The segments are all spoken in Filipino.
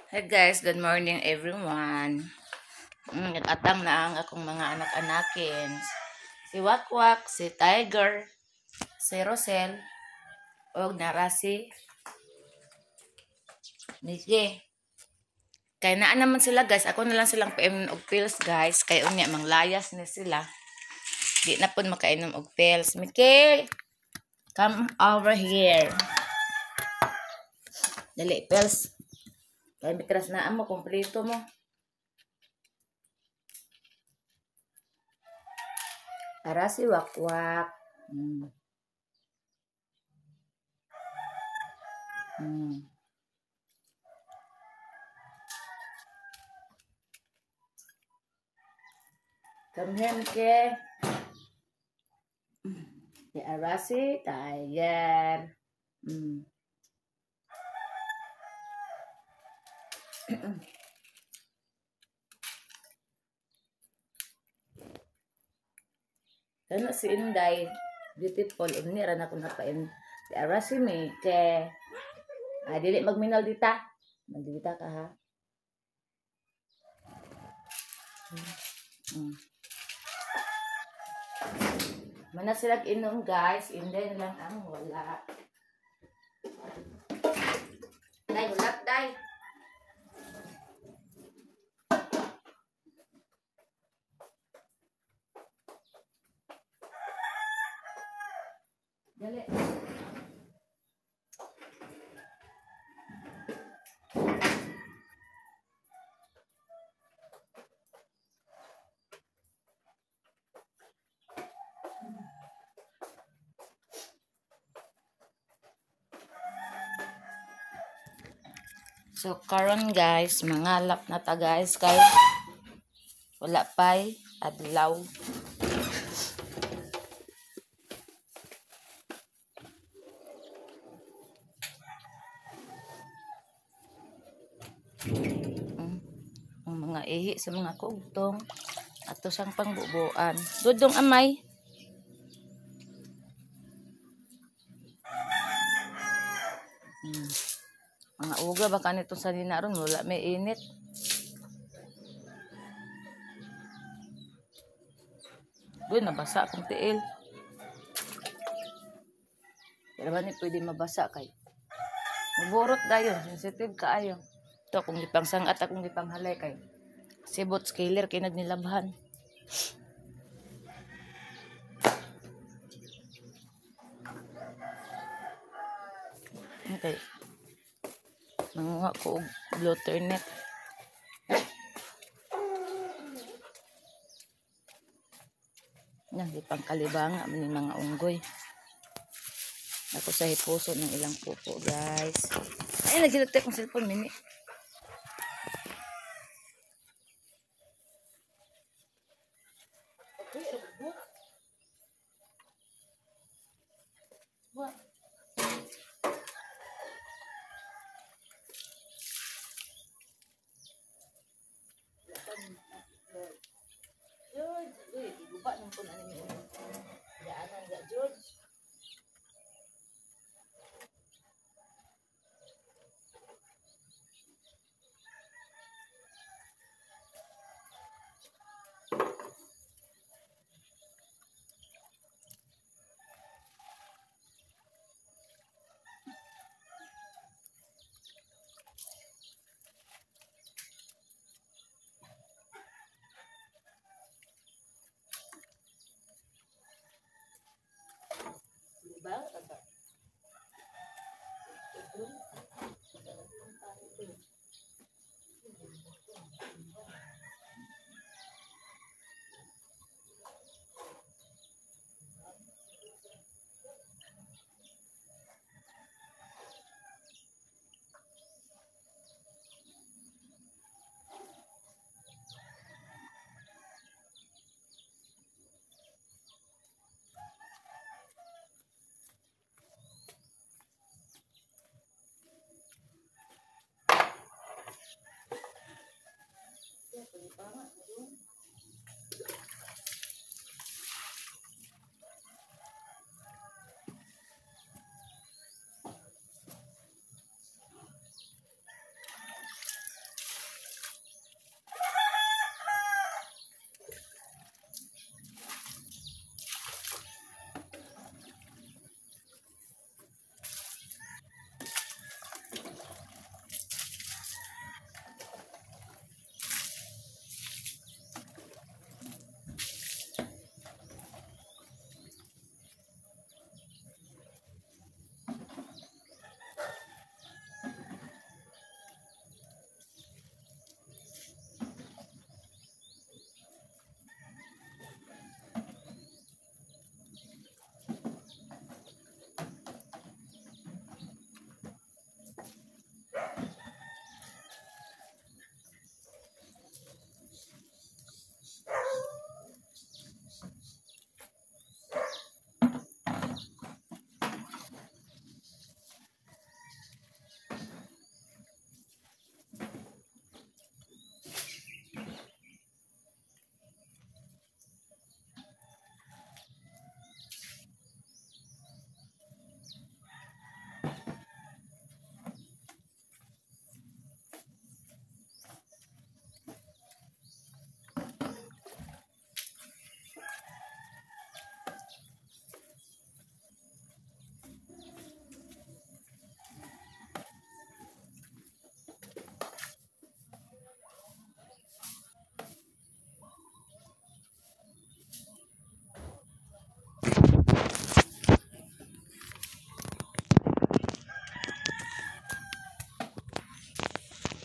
Hey guys, good morning everyone. Nag-atang na ang akong mga anak-anakin. Si Wakwak, si Tiger, si Rosel, o nara si Nikki. Kaya naan naman sila guys, ako na lang silang PM og pills guys. Kaya unya, manglayas na sila. Di na po makainom og pills. Nikki, come over here. Dali, pills. Kaya mitras na mo, kumplito mo. Para si Wakwak. Hmm. Hmm. Come here, Nikki. Si Arasi, Tiger. Hmm. Ano si Inday, beautiful, unira na kung napain. Si Arasi, Mike. Dili magminal dita. Magdita ka ha. Hmm. Mana sila inom guys, Inday na lang ang wala. Day, ulap, day. Dali. So, karon guys, mangalap na ta guys, kay wala pa'y adlaw. Ang mga ihi sa mga kugtong ato sang pangbubuan. Dudong amay. Mga uga baka nito sa dinaron wala may init. Doon nabasa akong tiil. Pero ba ni pwede mabasa kay maburot dayon, sensitive kaayo. Ito kung gipang sangat akong gipang halay kay sibot scaler kay nagnilabhan. Okay. Nanguha ko og blotter net. Yan, gipang kalibanga man yung mga unggoy. Ako sa hipuso ng ilang pupo, guys. Ay, nagsilatek kong cellphone, mini. What? George, uy, guba nang po na ninyo. Yaanan ga, George.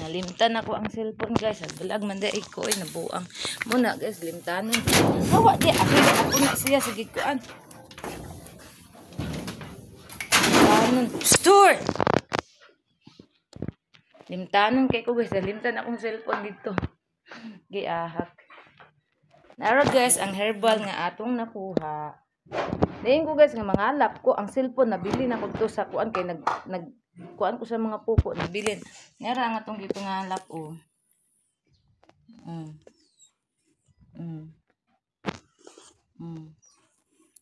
Nalimtan ako ang cellphone guys. Vlog man dai ko ay nabuang. Muna guys, limtanon. Hawa di ako na siya sige kuan. Limtanon. Store. Limtanon kay ko guys, limtan akong cellphone dito. Giahak. Naro guys, ang herbal nga atong nakuha. Dayon ko guys nga mangalap ko ang cellphone nabili na ko to sa kuan kay nag kuan ko sa mga pupo nabilin. Nara nga tong dito nga lap o.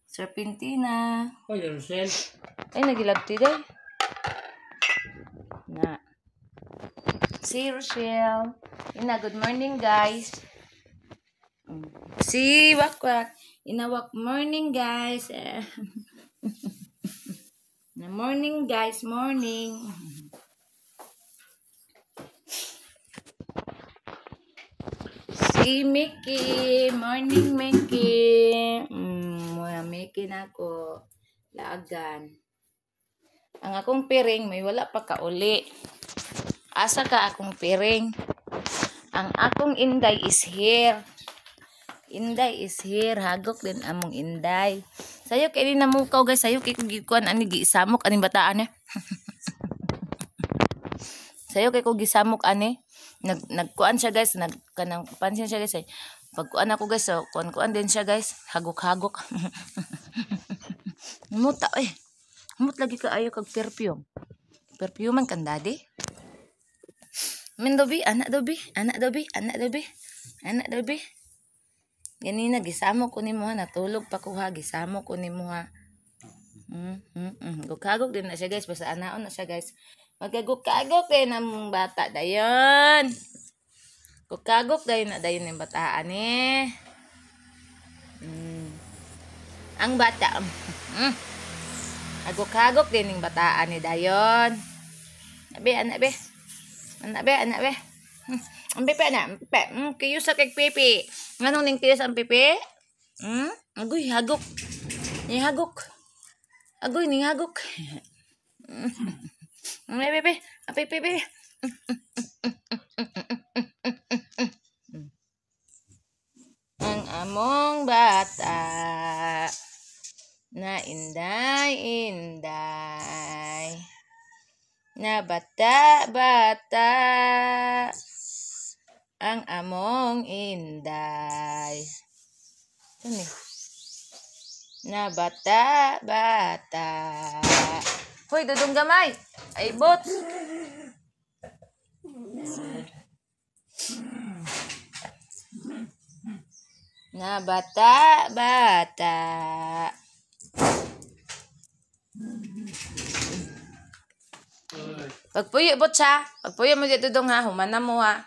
Serpentina. Oh, yung cell. Ay nagilabti day. Na. Si Rochelle. Ina, good morning guys. Si Wakwak. Inawak morning guys. Na morning guys, morning. Si Mickey, morning Mickey. Muna Mickey na ko. Laagan. Ang akong piring may wala pa kauli. Asa ka akong piring? Ang akong inday is here. Inday is here. Hagok din among inday. Sayo kay na mukaw guys. Sayo kay kung gikuan ani gisamok ani bataan eh. Sayo kay kung gisamok ani. Nagkuan siya guys. Nagkanang pansin siya guys. Pagkuan ako guys. So, kuan din siya guys. Hagok-hagok. Muta eh. Mut lagi ka ayo kag perfume. Perfume kan daddy. Mindobi, anak dobi, anak dobi, anak dobi. Anak dobi. Ganina gisamo ko nimo ha, natulog pa ko ha, gisamo ko nimo ha. Gukagok din na siya guys, basta anaon na siya guys. Magkaguk-kagok din ang bata dayon. Gukagok dayon na dayon yung bataan eh. Ang bata. Aguk-kagok din yung bataan ni dayon. Anak be. Anak be. Ang pipi na, kiyos sa kay pipi. Nganong ning kiyos ang pipi? Agoy, hagok. Ni hagok. Agoy, ning hagok. Pipi. Ang among bata na inday. Na bata ang among inday. Ano? Na bata. Hoy, dudong gamay. Ay, bot. Na bata. Pagpuyo bot siya. Pagpuyo mo dito dong ha. Humana mo ha.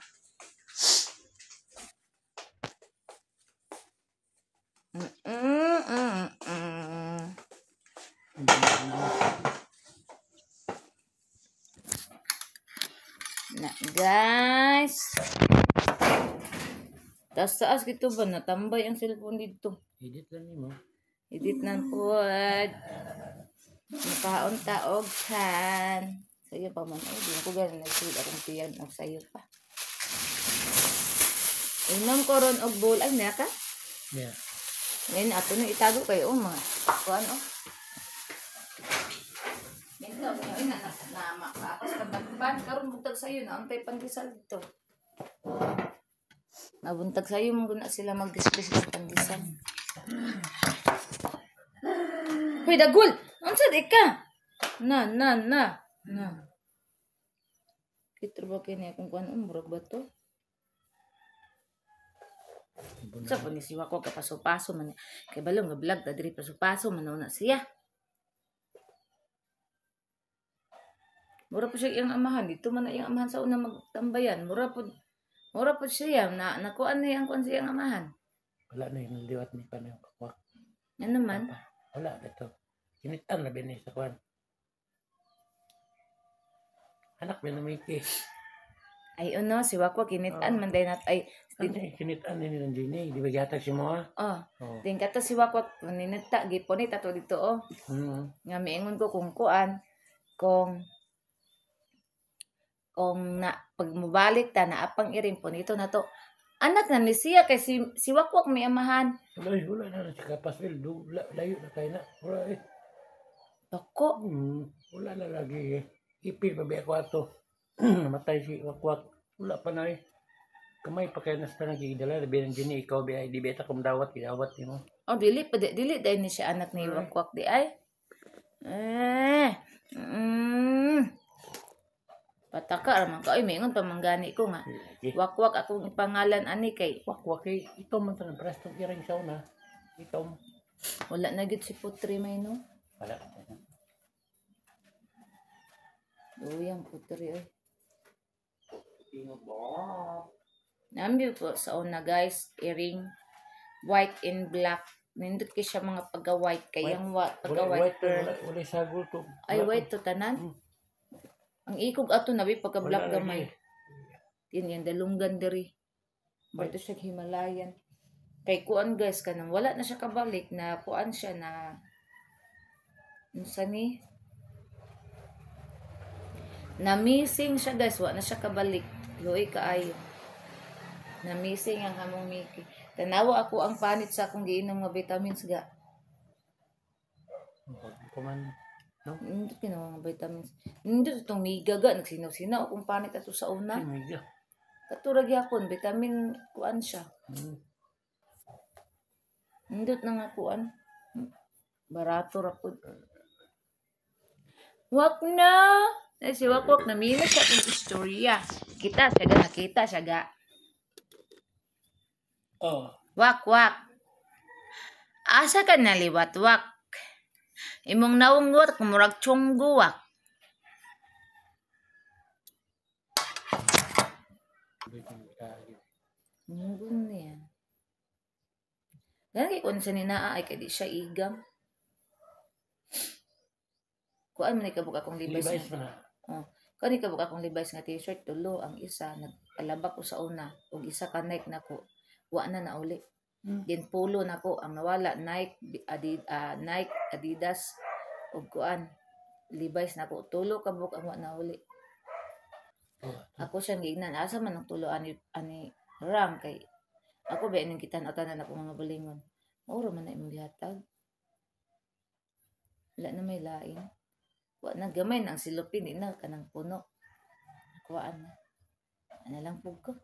Na guys. Taas gitu ba? Natambay ang cellphone dito. Edit lang mo. Edit ng pod. Makaon-taog kan. Sa'yo pa man. Ay, di ako gano'n nagsulit akong tiyan o sa'yo pa. Inom ko ron og bowl. Ay, naka? Yeah. Ngayon, ato na itago kayo. Mga. Kuhan o. Ito, ngayon na makapas ka bagban. Karoon buntag sa'yo na. Antay pandesal dito. Nabuntag sa'yo mong guna sila mag-discuss ng pandesal. Hoy, dagul! Ang sadik ka? Na. Kitro ba kini akong kuan murag ba to? Sa po ni siwa ko kapaso-paso man. Kay balong nga vlog ta diri paso-paso man na siya. Mura po siya iyang amahan dito man na iyang amahan sa una magtambayan. Mura po siya na nakuan na iyang kuan sa iyang amahan. Wala na yung liwat ni Panay Kakwak. Yan naman. Wala na ito. Kinitan na binis sa kuan. Anak mo na may case. Ay ano, si Wakwa kinitan man day nat ay kinitan ni ng Dini, di ba yata si mo? Din kata si Wakwa ninita giponit ato dito Nga miingon ko kung kuan kung kung na pag mubalik ta na apang iring po nito na to. Anak na ni siya kay si Wakwak may amahan. Wala na si Kapaswil. Layo na tayo na. Wala eh. Dako. Wala na lagi eh. Ipil pa biya ko ato. Namatay si Wakwak. Wala pa na eh. Kamay pa kaya nasta nagigidala. Labi ng Jenny, ikaw biya. Di beta kung dawat mo. Oh, dili dahil ni siya anak ni Wakwak di ay. Pataka raman ka. Ay, mayroon pamanggani ko nga. Wakwak akong ipangalan ani kay. Wakwak eh. Ito man tanang prestong iring sa una. Ito mo. Wala na gid si Putri may no. Wala. Uyang Putri ay. Nambi po sa una guys, earring white and black. Nindot kay siya mga pagka-white kayang pagka-white pearl. Wala sagol to. Ay white to tanan. Ang ikog ato nabi pagka-black gamay. Yan dalunggan diri. Bato siya Himalayan. Kay kuan guys kanang wala na siya kabalik na kuan siya na unsa ni na missing siya guys, wala na siya kabalik. Luoy kaayo. Na missing ang hamong Miki. Tanawa ako ang panit sa akong giinom nga vitamins ga. Kuman. No? Hindi kinawa nga vitamins. Hindi itong miga ga. Nagsinaw-sinaw akong panit ato sa una. Miga. Katurag yapon, vitamin kuan siya. Hindi na nga kuan. Barato rapod. Wak na! Ay, si Wakwak na minus sa akong istorya. Nakita siya ga. Oh. Wak. Asa ka naliwat, Wak? Imong naungot kumurag tiyonggo, Wak. Mungun niya. Lagi kung sa ninaa ay kadi siya igam. Kuan man ikabuk akong libas na. Oh, kani kabuk akong libas nga t-shirt tulo ang isa nag-alabak ko sa una ug isa ka Nike nako. Wa na nauli. Din polo nako ang nawala Nike Adidas ug kuan Levi's nako tulo kabuk ang wa nauli. Ako siyang giignan asa man ang tulo ani rang kay ako ba ning kitan atanan ako mga bulingon. Oro man na imong gihatag. Wala na may lain. Wa na gamay na ang silupin ina kanang puno. Kuan na. Ana lang pug ko.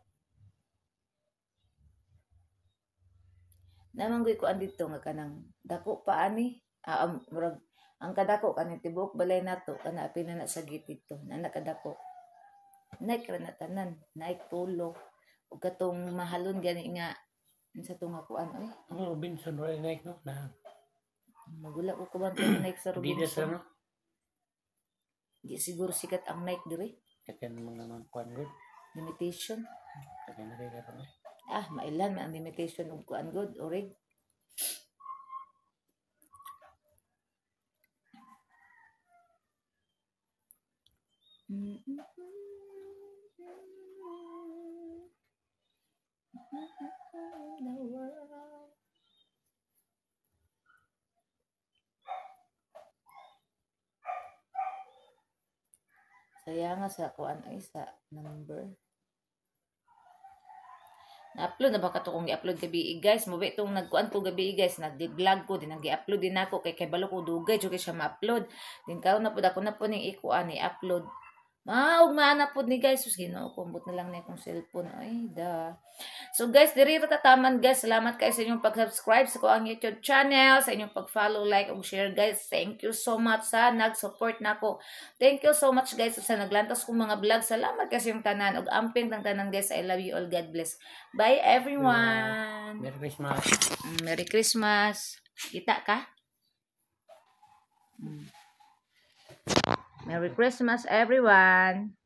Namanggoy ko andito nga kanang dako pa ani. Murag ang kadako kanang tibok balay nato kana apil na sa gitito. Nana kadako. Nike ra na tanan, Nike polo. Ug katong mahalon gani nga sa tunga kuan ay. Ano Robinson Roy Nike no na. Magula ko kuban ka Nike sa Adidas Robinson. ano? Di siguro sikat ang Nike diri. Kakan mga kuan good. Limitation. Kakan na rin ka pa. Mailan man ang limitation og kuan good orig. Saya nga sa kuan ay sa number. Na-upload na ba ka to kung i-upload gabi guys? Mo ba itong nagkuan ko gabi guys? Nag-vlog ko din nag-i-upload din ako kay balo ko dugay jud kay siya ma-upload. Din karon na pud ako na po ning ikuan i-upload. Maug maana pud ni guys, sus Ginoo ko ambot na lang na akong cellphone. Ay da. So guys, diri ra tataman guys. Salamat kayo sa inyong pag-subscribe sa ko ang YouTube channel, sa inyong pag-follow, like ug share guys. Thank you so much sa nag-support nako. Thank you so much guys sa naglantas kong mga vlog. Salamat kasi yung tanan ug amping tang tanan guys. I love you all. God bless. Bye everyone. Merry Christmas. Merry Christmas. Kita ka? Merry Christmas everyone.